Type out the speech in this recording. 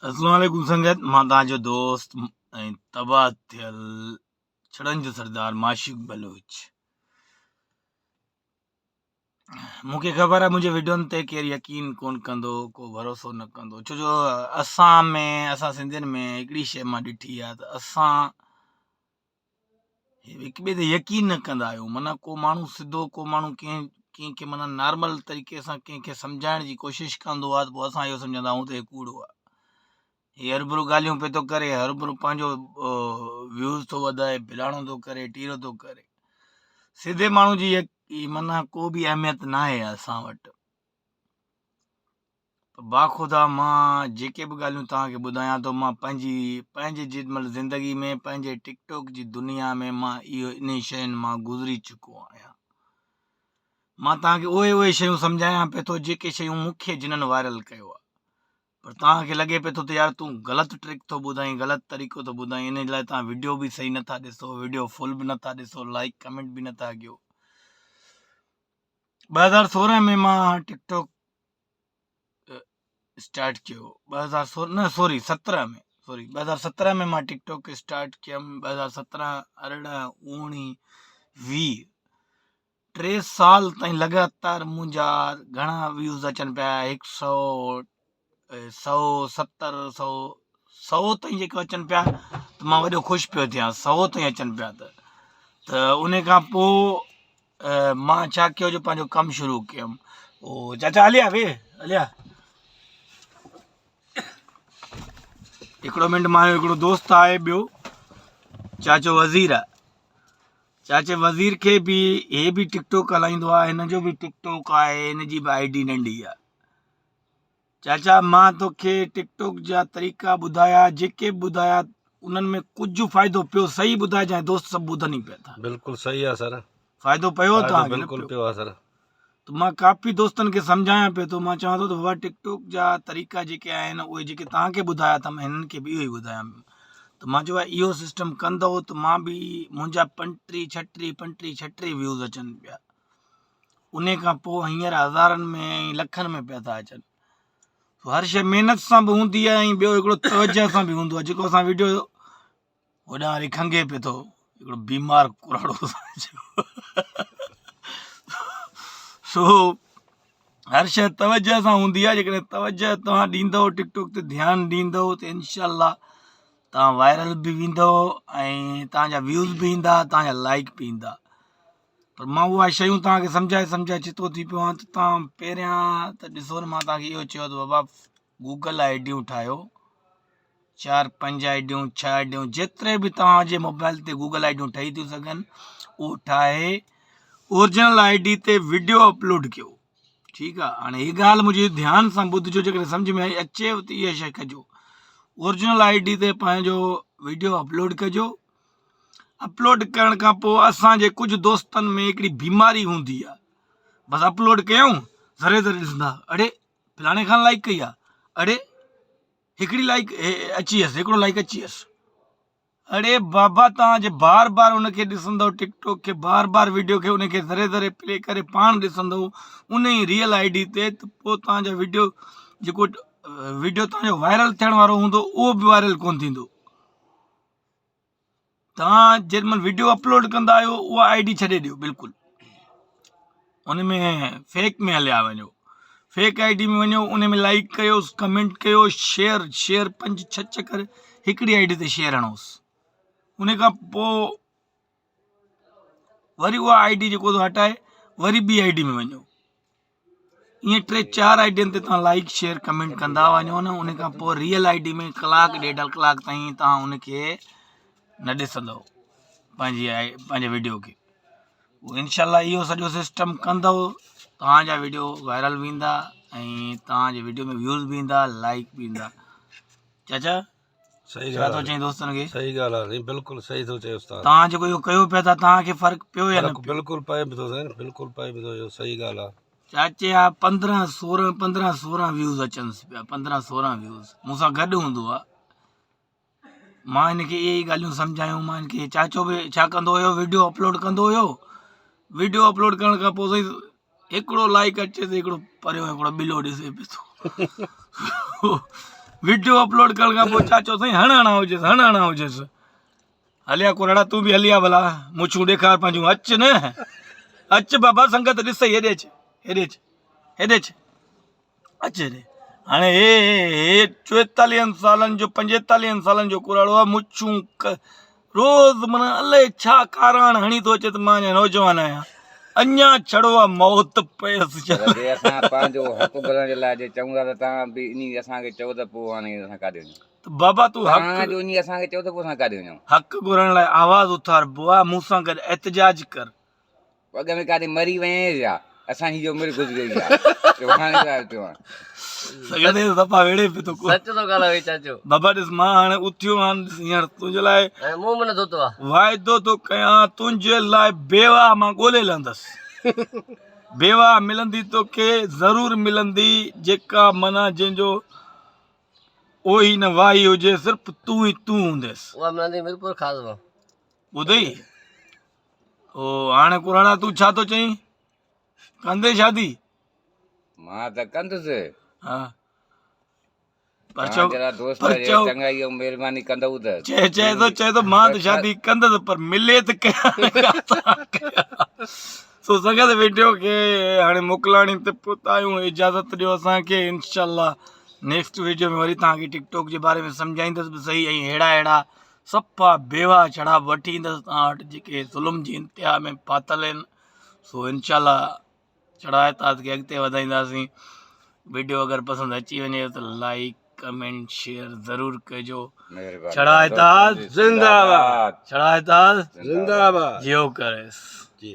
अस्सलाम वालेकुम संगत, मां तव्हांजो दोस्त ऐं तबाह थियल छड़नि जो सरदार माशिक बलोच। मूंखे ख़बर आहे मुंहिंजे वीडियोनि ते केरु यकीन कोन कंदो, को भरोसो न कंदो, छो जो असां सिंधियुनि में हिकिड़ी शइ मां ॾिठी आहे त असां हिक ॿिए ते यकीन न कंदा आहियूं। माना को माण्हू सिधो, को माण्हू कंहिंखे माना नॉर्मल तरीक़े सां कंहिंखे सम्झाइण जी कोशिशि कंदो आहे त पोइ असां इहो सम्झंदा आहियूं त हे कूड़ो आहे, हीअ हरूभरू ॻाल्हियूं पियो थो करे, हरूभरू पंहिंजो व्यूज़ थो वधाए, भिलाणो थो करे, टीरो थो करे। सिधे माण्हू जी माना को बि अहमियत न आहे असां वटि। बाख़ुदा मां जेके बि ॻाल्हियूं तव्हांखे ॿुधायां थो, मां पंहिंजे जेॾीमहिल ज़िंदगी में पंहिंजे टिकटॉक जी दुनिया में मां इन शयुनि मां गुज़री चुको आहियां। मां तव्हांखे उहे शयूं सम्झायां पियो थो जेके शयूं मूंखे जिन्हनि वायरल कयो आहे, पर तव्हांखे लॻे पियो थो त यार तूं ग़लति ट्रिक थो ॿुधाईं, ग़लति तरीक़ो थो ॿुधाईं, इन लाइ तव्हां वीडियो बि सही नथा ॾिसो, वीडियो फुल बि नथा ॾिसो, लाइक कमेंट बि नथा कयो। 2016 में मां टिकटॉक स्टार्ट कियो, 2017 में मां टिकटॉक स्टार्ट कयमि। 2017, 18, 19, 20 3 साल ताईं लगातार मुंहिंजा घणा व्यूज़ अचनि पिया, 100, 170, 100 ताईं जेके अचनि पिया त मां वॾो ख़ुशि पियो थियां। 100 ताईं अचनि पिया त उन खां पोइ मां छा कयो जो पंहिंजो कमु शुरू कयुमि। ओ चाचा हलिया हलिया हिकिड़ो मिंट, मां हिकिड़ो दोस्त आहे ॿियो, चाचो वज़ीर आहे। चाचे वज़ीर खे बि हे बि टिकटॉक हलाईंदो आहे, हिन जो बि टिकटॉक आहे, हिन जी बि आईडी नंढी आहे। चाचा मां तोखे टिकटॉक जा तरीक़ा ॿुधाया, जेके बि ॿुधाया उन्हनि में कुझु फ़ाइदो पियो, सही ॿुधाइजांइ दोस्त, सभु ॿुधनि ई पिया था। बिल्कुलु सही आहे सर, फ़ाइदो पियो तव्हांखे? बिल्कुलु पियो आहे सर। त मां काफ़ी दोस्तनि खे सम्झायां पियो थो, मां चवां थो त बाबा टिकटॉक जा तरीक़ा जेके आहिनि उहे जेके तव्हांखे ॿुधाया था मां हिननि खे बि इहो ई ॿुधायां। त मां चयो आहे इहो सिस्टम कंदो त मां बि, मुंहिंजा 35-36 व्यूज़ अचनि पिया। उन खां पोइ हींअर हज़ारनि में लखनि में पिया था अचनि। हर शइ महिनत सां बि हूंदी आहे ऐं ॿियो हिकिड़ो तवजह सां बि हूंदो आहे। जेको असां वीडियो होॾां वरी खंघे पियो थो, हिकिड़ो बीमार कुराड़ो सो हर शइ तवजह सां हूंदी आहे। जेकॾहिं तवजह तव्हां ॾींदव, टिकटॉक ते ध्यानु ॾींदव त इनशाला तव्हां वायरल बि वेंदव ऐं तव्हांजा व्यूज़ बि ईंदा, तव्हांजा लाइक बि ईंदा। पर मां उहा शयूं तव्हांखे सम्झाए चितो थी पियो आहियां त तव्हां पहिरियां त ॾिसो न, मां तव्हांखे इहो चयो त बाबा गूगल आईडियूं ठाहियो, 4-5 आईडियूं, 6 आईडियूं, जेतिरे बि तव्हांजे मोबाइल ते गूगल आईडियूं ठही थियूं सघनि, उहो ठाहे ओरिजिनल आईडी ते वीडियो अपलोड कयो। ठीकु आहे, हाणे हीअ ॻाल्हि मुंहिंजी ध्यानु सां ॿुधिजो, जेकॾहिं सम्झ में अचेव त इहा शइ कजो। ओरिजिनल आईडी ते पंहिंजो वीडियो अपलोड कजो। अपलोड करण खां पोइ असांजे कुझु दोस्तनि में हिकिड़ी बीमारी हूंदी आहे, बसि अपलोड कयूं, ज़रे ॾिसंदा, अड़े फलाणे खां लाइक कई आहे, अड़े हिकिड़ी लाइक अची वियसि, हिकिड़ो लाइक अची वियसि। अड़े बाबा तव्हांजे बार बार उनखे ॾिसंदव, टिकटॉक खे बार बार वीडियो खे उनखे ज़रे प्ले करे पाण ॾिसंदव उन ई रियल आईडी ते, त पोइ तव्हांजा वीडियो, जेको वीडियो तव्हांजो वायरल थियण वारो हूंदो उहो बि वायरल कोन थींदो। तव्हां जेॾीमहिल वीडियो अपलोड कंदा आहियो उहा आईडी छॾे ॾियो, बिल्कुलु उन में फेक में हलिया वञो, फेक आईडी में वञो, उन में लाइक कयो, कमेंट कयो, शेयर 5-6 चकर हिकिड़ी आईडी ते शेयर हणोसि। उन खां पोइ वरी उहा आईडी जेको हटाए वरी ॿी आईडी में वञो, ईअं 3-4 आईडियुनि ते तव्हां लाइक शेयर कमेंट कंदा वञो न। उन खां पोइ रियल आईडी में 1-1.5 कलाक ताईं तव्हां उनखे न ॾिसंदव, पंहिंजे वीडियो खे। इनशाला इहो सॼो सिस्टम कंदव, तव्हांजा वीडियो वायरल वेंदा ऐं तव्हांजे वीडियो में व्यूज़ बि ईंदा, लाइक बि ईंदा। चाचा सही छा थो चई दोस्तनि खे? सही ॻाल्हि आहे, बिल्कुलु सही थो चए उस्ताद। तव्हां जेको इहो कयो पिया था, तव्हांखे फ़र्क़ु पियो या न? बिल्कुलु पए बि थो सर, बिल्कुलु पए बि थो, सही ॻाल्हि आहे। चाचे जा 15-16 व्यूज़ अचनि पिया, 15-16 व्यूज़ मूंसां गॾु हूंदो आहे। मां हिनखे इहे ई ॻाल्हियूं सम्झायूं। मां हिनखे, चाचो बि छा कंदो हुयो, वीडियो अपलोड कंदो हुयो, वीडियो अपलोड करण खां पोइ सही हिकिड़ो लाइक अचे त हिकिड़ो परियों हिकिड़ो ॿिलो ॾिसे पियो थो वीडियो अपलोड करण खां पोइ चाचो साईं हणाणा हुजेसि हलिया कुराड़ा तूं बि हलिया भला मुछूं ॾेखार पंहिंजूं अच न अच बाबा संगत ॾिस हेॾे अच अच हेॾे हाणे हे 44 सालनि जो 45 सालनि जो कुराड़ो आहे मुछूं रोज़ माना अलाए छा काराण हणी थो अचे त मां अञा नौजवान आहियां अञा छड़ो आहे मौत पयसि जे असां पंहिंजो हक़ घुरण जे लाइ जे चऊं था त तव्हां बि इन असांखे चओ त पोइ हाणे असां काॾे वञूं त बाबा तूं तव्हां हक़ जो इन असांखे चओ त पोइ असां काॾे वञूं हक़ घुरण लाइ आवाज़ उथार बुआ मूंसां गॾु एहतजाज कर अॻ में काॾे मरी वञे या असांजी जो उमिरि गुज़री वई आहे हाणे छा चवां सगदे दफ़ा वेड़े पे तो सच तो ॻाल्हाए चाचो बाबा ॾिस मां हाणे उथियो हाणे हींअर तुंहिंजे लाइ ऐं मुंहुं में न धोतो आहे वाइदो थो कयां तुंहिंजे लाइ बेवा मां ॻोल्हे लहंदसि बेवा मिलंदी तोखे ज़रूरु मिलंदी जेका माना जंहिंजो ओही न वाही हुजे सिर्फ़ु तूं ई तूं हूंदसि उहा मिलंदी मिरपुर ख़ासि मां ॿुधई ओ हाणे कुराड़ा तूं छा थो चईं कंदे शादी मां त कंदुसि हा पर तव्हां चओ जहिड़ा दोस्त पर जे चओ चङाई ऐं महिरबानी कंदव त चए थो मां त शादी कंदसि पर मिले त कयां सो संगत वीडियो खे हाणे मोकिलाणी ते पहुता आहियूं इजाज़त ॾियो असांखे इंशाल्लाह नेक्स्ट वीडियो में वरी तव्हांखे टिकटॉक जे बारे में सम्झाईंदसि बि सही ऐं अहिड़ा सफ़ा बेवा छड़ा वठी ईंदसि तव्हां वटि जेके ज़ुल्म जी इंतिहा में फाथल आहिनि सो इंशाल्लाह चढ़ाए ताज़ खे अॻिते वधाईंदासीं वीडियो अगरि पसंदि अची वञे त लाइक कमेंट शेयर ज़रूरु कजो महिरबानी चढ़ाए ताज़ जिंदाबाद चढ़ाए ताज़ जिंदाबाद जियो करेसि जी